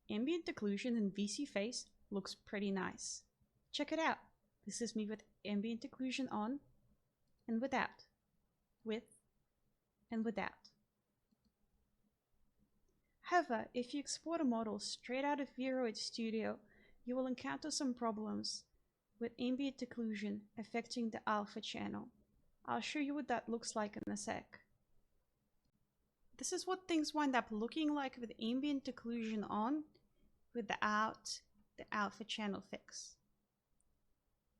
Ambient occlusion in VSeeFace looks pretty nice. Check it out. This is me with ambient occlusion on and without, with and without. However, if you export a model straight out of VRM Studio, you will encounter some problems with ambient occlusion affecting the alpha channel. I'll show you what that looks like in a sec. This is what things wind up looking like with ambient occlusion on without the alpha channel fix.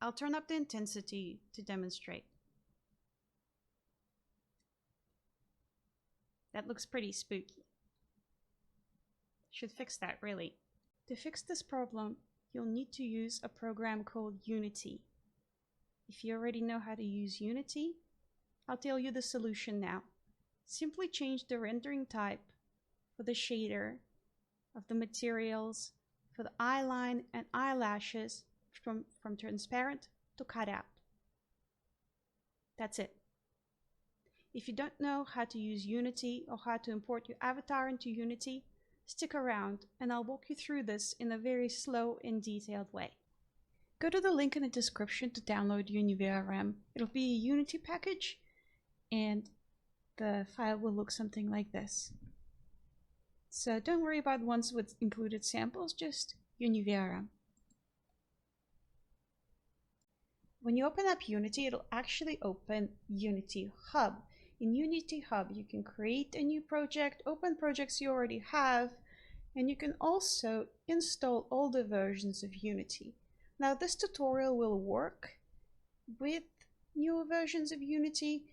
I'll turn up the intensity to demonstrate. That looks pretty spooky. Should fix that, really. To fix this problem, you'll need to use a program called Unity. If you already know how to use Unity, I'll tell you the solution now. Simply change the rendering type for the shader of the materials for the eyeline and eyelashes from transparent to cutout. That's it. If you don't know how to use Unity or how to import your avatar into Unity, stick around and I'll walk you through this in a very slow and detailed way. Go to the link in the description to download UniVRM. It'll be a Unity package and the file will look something like this. So don't worry about ones with included samples, just UniVRM. When you open up Unity, it'll actually open UnityHub. In UnityHub, you can create a new project, open projects you already have, and you can also install older versions of Unity. Now, this tutorial will work with newer versions of Unity.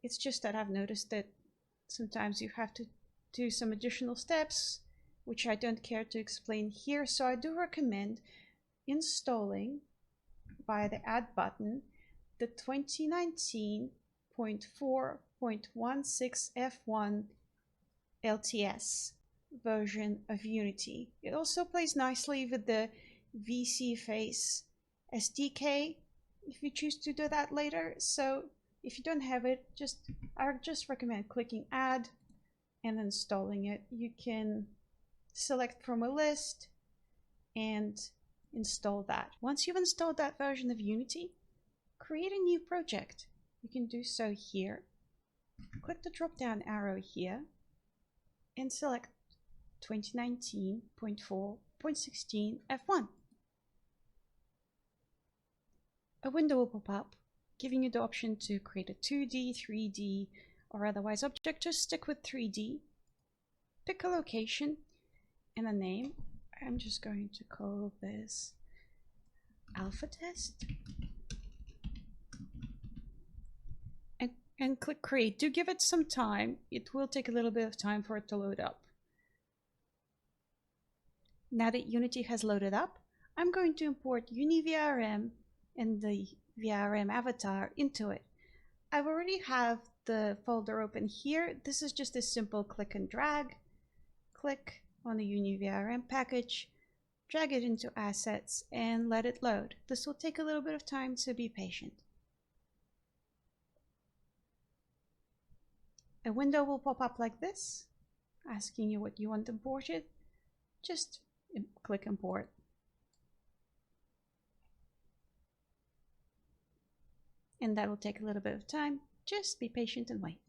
It's just that I've noticed that sometimes you have to do some additional steps, which I don't care to explain here. So I do recommend installing via the Add button the 2019.4.16 F1 LTS version of Unity. It also plays nicely with the VSeeFace SDK if you choose to do that later. So if you don't have it, I just recommend clicking Add and installing it. You can select from a list and install that. Once you've installed that version of Unity, create a new project. You can do so here. Click the drop down arrow here and select 2019.4.16 F1. A window will pop up giving you the option to create a 2D, 3D, or otherwise object. Just stick with 3D. Pick a location and a name. I'm just going to call this Alpha Test. And click Create. Do give it some time. It will take a little bit of time for it to load up. Now that Unity has loaded up, I'm going to import UniVRM and the VRM Avatar into it. I already have the folder open here. This is just a simple click and drag. Click on the UniVRM package, drag it into Assets, and let it load. This will take a little bit of time, so be patient. A window will pop up like this, asking you what you want imported. Just click Import. And that will take a little bit of time. Just be patient and wait.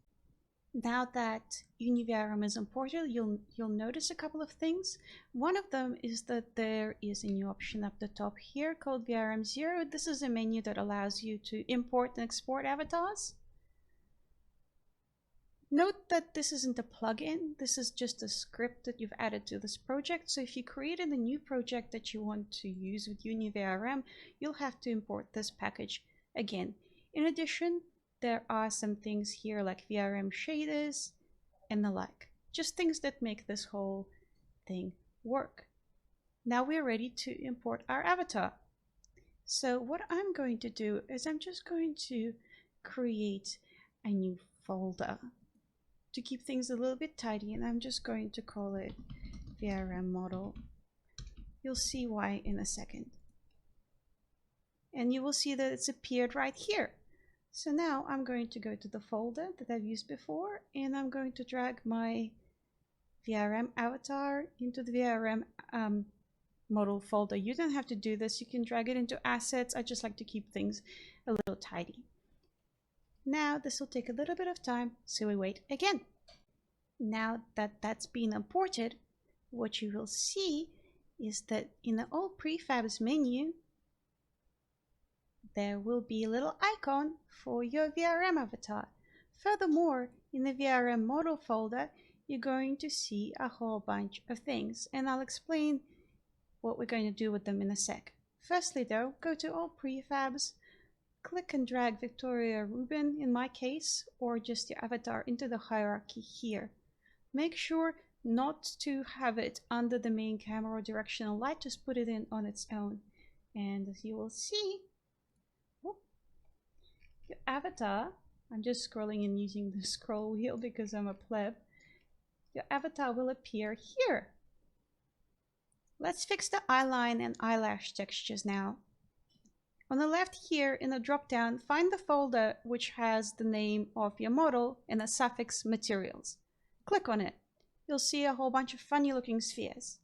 Now that UniVRM is imported, you'll notice a couple of things. One of them is that there is a new option up the top here called VRM 0. This is a menu that allows you to import and export avatars. Note that this isn't a plugin. This is just a script that you've added to this project. So if you created a new project that you want to use with UniVRM, you'll have to import this package again. In addition, there are some things here like VRM shaders and the like. Just things that make this whole thing work. Now we're ready to import our avatar. So what I'm going to do is I'm just going to create a new folder to keep things a little bit tidy, and I'm just going to call it VRM model. You'll see why in a second. And you will see that it's appeared right here. So now I'm going to go to the folder that I've used before, and I'm going to drag my VRM Avatar into the VRM model folder. You don't have to do this. You can drag it into assets. I just like to keep things a little tidy. Now this will take a little bit of time, so we wait again. Now that that's been imported, what you will see is that in the All Prefabs menu, there will be a little icon for your VRM avatar. Furthermore, in the VRM model folder, you're going to see a whole bunch of things, and I'll explain what we're going to do with them in a sec. Firstly though, go to All Prefabs, click and drag Victoria Rubin in my case, or just your avatar into the hierarchy here. Make sure not to have it under the main camera or directional light, just put it in on its own. And as you will see, your avatar, I'm just scrolling and using the scroll wheel because I'm a pleb, your avatar will appear here. Let's fix the eyeline and eyelash textures now. On the left here in the drop-down, find the folder which has the name of your model and the suffix materials. Click on it. You'll see a whole bunch of funny looking spheres.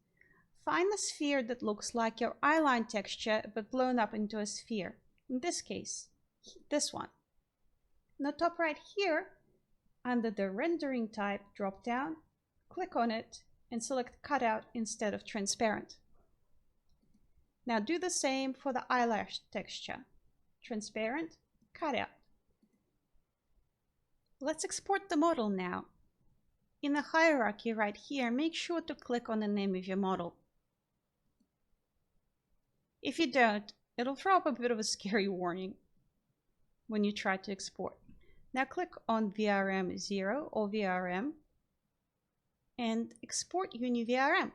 Find the sphere that looks like your eyeline texture but blown up into a sphere. In this case, this one. In the top right here, under the rendering type drop-down, click on it and select Cutout instead of Transparent. Now do the same for the eyelash texture. Transparent, Cutout. Let's export the model now. In the hierarchy right here, make sure to click on the name of your model. If you don't, it'll throw up a bit of a scary warning when you try to export. Now click on VRM 0 or VRM and export UniVRM.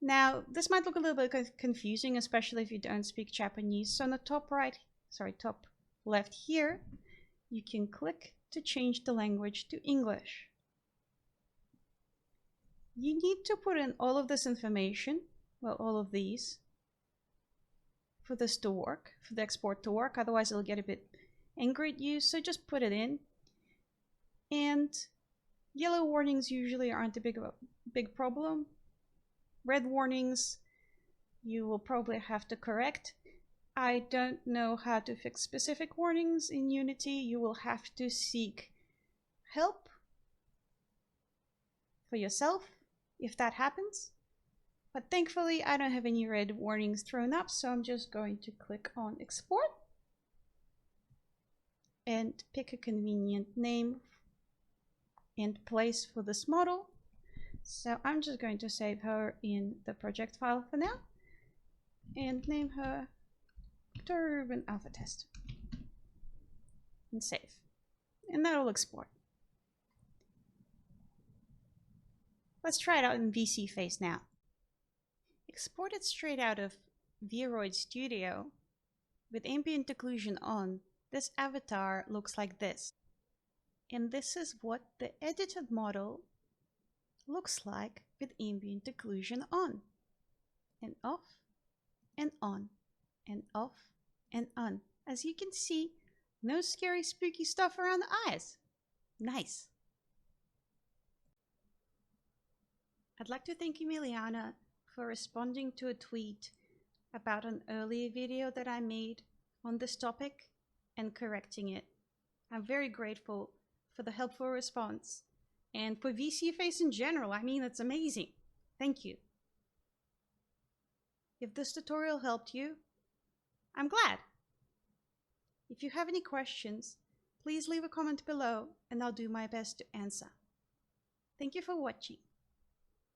Now, this might look a little bit confusing, especially if you don't speak Japanese. So on the top left here, you can click to change the language to English. You need to put in all of this information, well, all of these, for this to work, for the export to work. Otherwise, it'll get a bit angry at you. So just put it in. And yellow warnings usually aren't a big problem. Red warnings, you will probably have to correct. I don't know how to fix specific warnings in Unity. You will have to seek help for yourself if that happens. But thankfully, I don't have any red warnings thrown up, so I'm just going to click on Export and pick a convenient name and place for this model. So I'm just going to save her in the project file for now and name her VRM Alpha Test and save. And that will export. Let's try it out in VSeeFace now. Exported straight out of Vroid Studio with ambient occlusion on, this avatar looks like this. And this is what the edited model looks like with ambient occlusion on and off and on and off and on. As you can see, no scary spooky stuff around the eyes. Nice. I'd like to thank Emiliana for responding to a tweet about an earlier video that I made on this topic and correcting it. I'm very grateful for the helpful response and for VSeeFace in general. I mean, it's amazing. Thank you. If this tutorial helped you, I'm glad. If you have any questions, please leave a comment below and I'll do my best to answer. Thank you for watching.